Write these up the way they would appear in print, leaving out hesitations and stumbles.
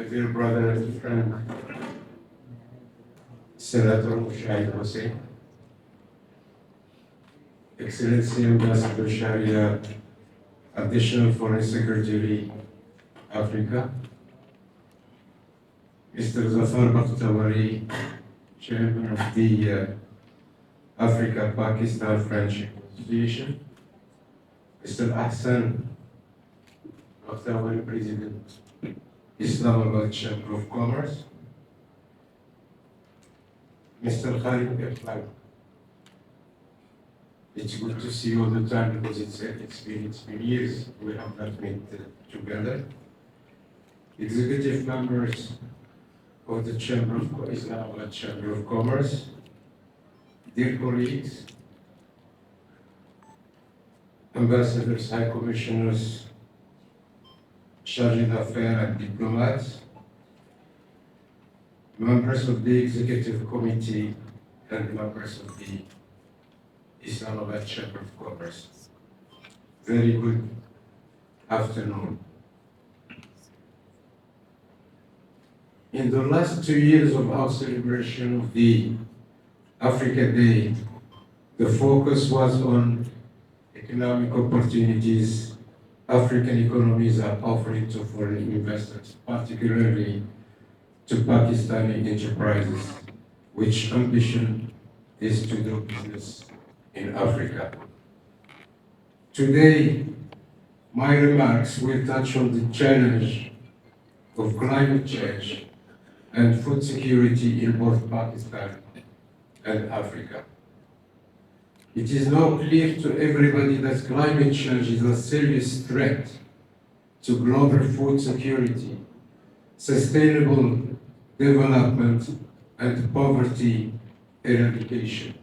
my dear brother and friend, Senator Mushahid Hussein, Excellency Ambassador Sharia, Additional Foreign Secretary, Africa, Mr. Zafar Bakhtawari, Chairman of the Africa-Pakistan Friendship Association, Mr. Ahsan Bakhtawari, President, Islamabad Chamber of Commerce, Mr. Khalid Iqbal. It's good to see you all the time because it's been years we have not met together. Executive members of the Islamabad Chamber of Commerce, dear colleagues, ambassadors, high commissioners, chargé d'affaires and diplomats, members of the executive committee and members of the Islamabad Chamber of Commerce. Very good afternoon. In the last 2 years of our celebration of the Africa Day, the focus was on economic opportunities African economies are offering to foreign investors, particularly to Pakistani enterprises, which ambition is to do business in Africa. Today, my remarks will touch on the challenge of climate change and food security in both Pakistan and Africa. It is now clear to everybody that climate change is a serious threat to global food security, sustainable development, and poverty eradication.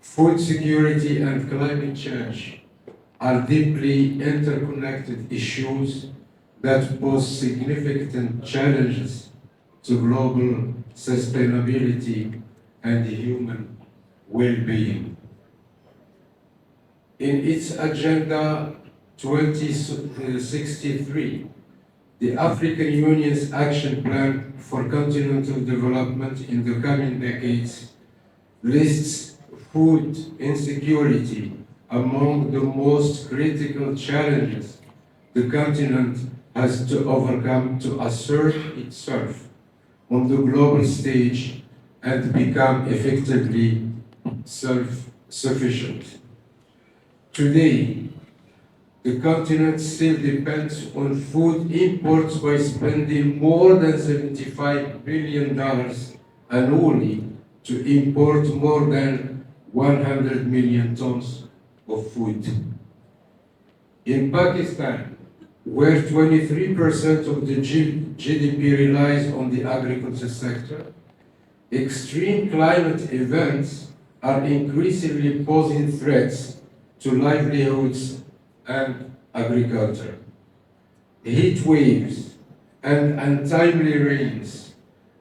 Food security and climate change are deeply interconnected issues that pose significant challenges to global sustainability and human well-being. In its Agenda 2063, the African Union's Action Plan for Continental Development in the coming decades lists food insecurity among the most critical challenges the continent has to overcome to assert itself on the global stage and become effectively self-sufficient. Today, the continent still depends on food imports by spending more than $75 billion annually to import more than 100 million tons of food. In Pakistan, where 23% of the GDP relies on the agriculture sector, extreme climate events are increasingly posing threats to livelihoods and agriculture. Heat waves and untimely rains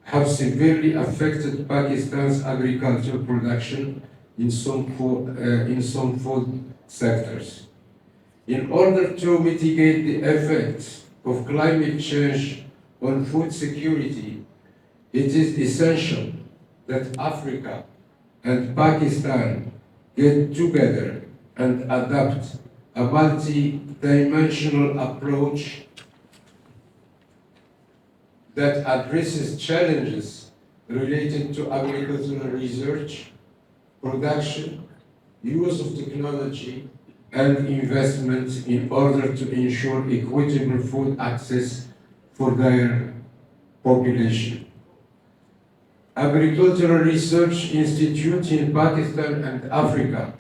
have severely affected Pakistan's agricultural production in some food sectors. In order to mitigate the effects of climate change on food security, it is essential that Africa and Pakistan get together and adopt a multi-dimensional approach that addresses challenges related to agricultural research, production, use of technology, and investment in order to ensure equitable food access for their population. Agricultural research institutes in Pakistan and Africa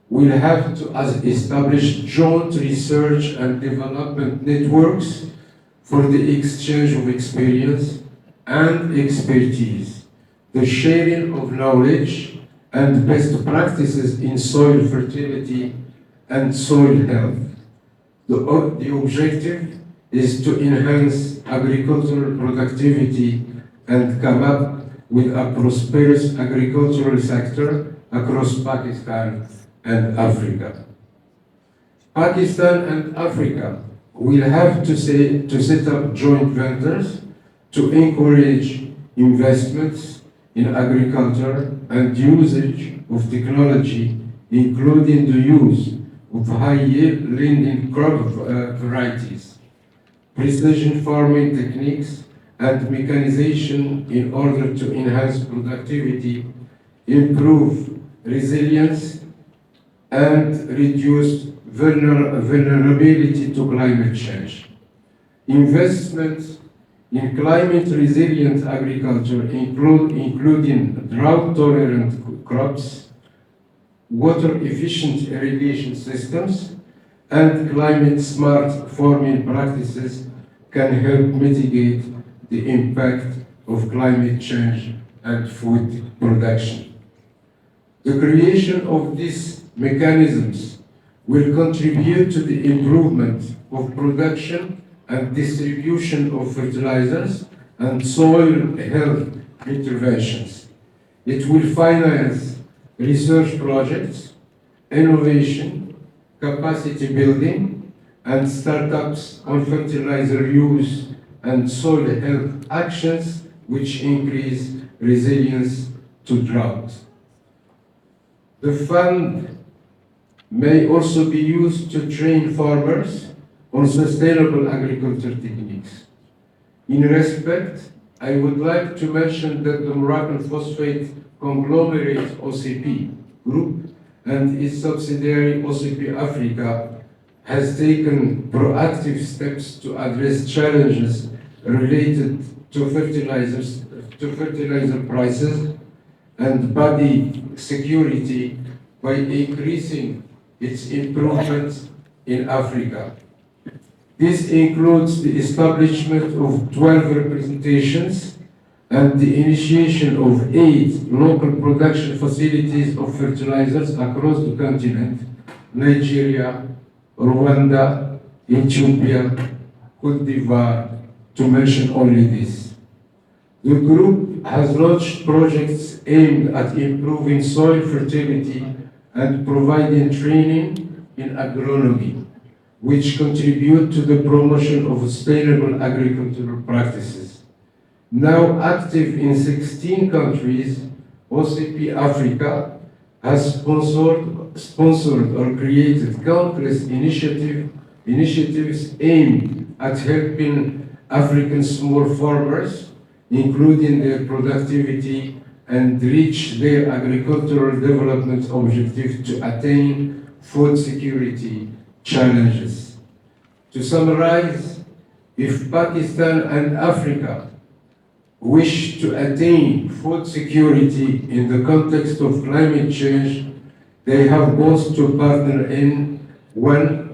will have to establish joint research and development networks for the exchange of experience and expertise, the sharing of knowledge and best practices in soil fertility and soil health. The objective is to enhance agricultural productivity and come up with a prosperous agricultural sector across Pakistan and Africa. Pakistan and Africa will have to set up joint ventures to encourage investments in agriculture and usage of technology, including the use of high-yielding crop varieties, precision farming techniques, and mechanization in order to enhance productivity, improve resilience, and reduce vulnerability to climate change. Investments in climate-resilient agriculture including drought-tolerant crops, water-efficient irrigation systems, and climate-smart farming practices can help mitigate the impact of climate change and food production. The creation of these mechanisms will contribute to the improvement of production and distribution of fertilizers and soil health interventions. It will finance research projects, innovation, capacity building, and startups on fertilizer use and soil health actions which increase resilience to drought. The fund may also be used to train farmers on sustainable agriculture techniques. In respect, I would like to mention that the Moroccan Phosphate Conglomerate OCP Group and its subsidiary OCP Africa has taken proactive steps to address challenges related to fertilizer prices and body security by increasing its improvements in Africa. This includes the establishment of 12 representations and the initiation of 8 local production facilities of fertilizers across the continent: Nigeria, Rwanda, Ethiopia, Cote d'Ivoire, to mention only this. The group has launched projects aimed at improving soil fertility and providing training in agronomy, which contribute to the promotion of sustainable agricultural practices. Now active in 16 countries, OCP Africa has sponsored or created countless initiatives aimed at helping African small farmers, including their productivity, and reach their agricultural development objective to attain food security challenges. To summarize, if Pakistan and Africa wish to attain food security in the context of climate change, they have both to partner in 1.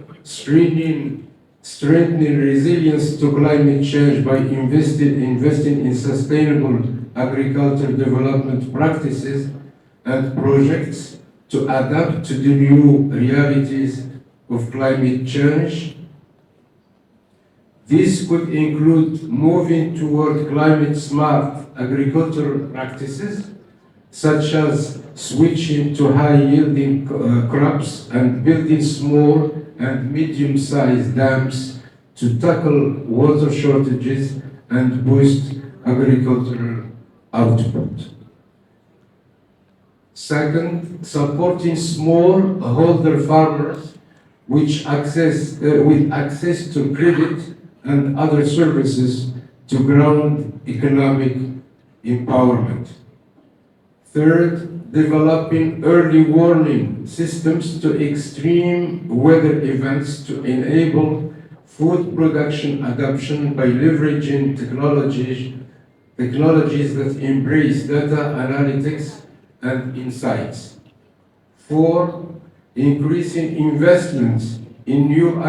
Strengthening resilience to climate change by investing in sustainable agricultural development practices and projects to adapt to the new realities of climate change. This could include moving toward climate-smart agricultural practices, such as switching to high-yielding crops and building small and medium-sized dams to tackle water shortages and boost agricultural output. Second, supporting smallholder farmers with access to credit and other services to ground economic empowerment. Third, developing early warning systems to extreme weather events to enable food production adoption by leveraging technologies that embrace data analytics and insights. 4. Increasing investments in new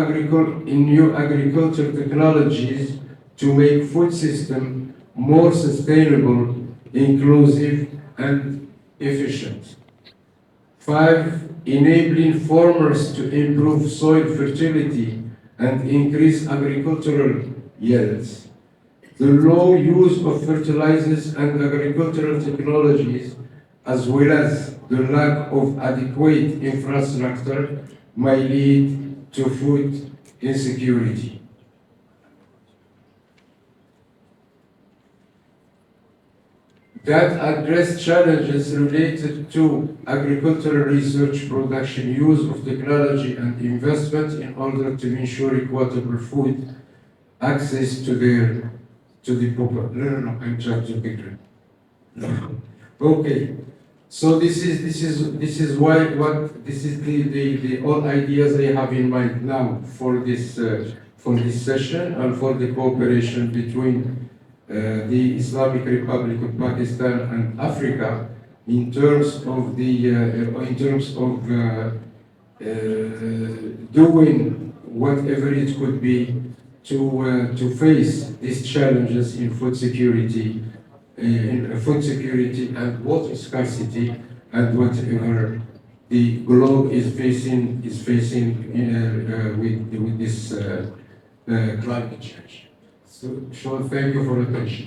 agricultural technologies to make food system more sustainable, inclusive, and efficient. 5. Enabling farmers to improve soil fertility and increase agricultural yields. The low use of fertilizers and agricultural technologies, as well as the lack of adequate infrastructure, may lead to food insecurity. that address challenges related to agricultural research, production, use of technology, and investment in order to ensure equitable food access to the population. No, I'm trying to be clear. No. Okay. So this is why this is the all ideas I have in mind now for this session and for the cooperation between the Islamic Republic of Pakistan and Africa in terms of doing whatever it could be to face these challenges in food security and water scarcity and whatever the globe is facing with this climate change. So, thank you for your attention.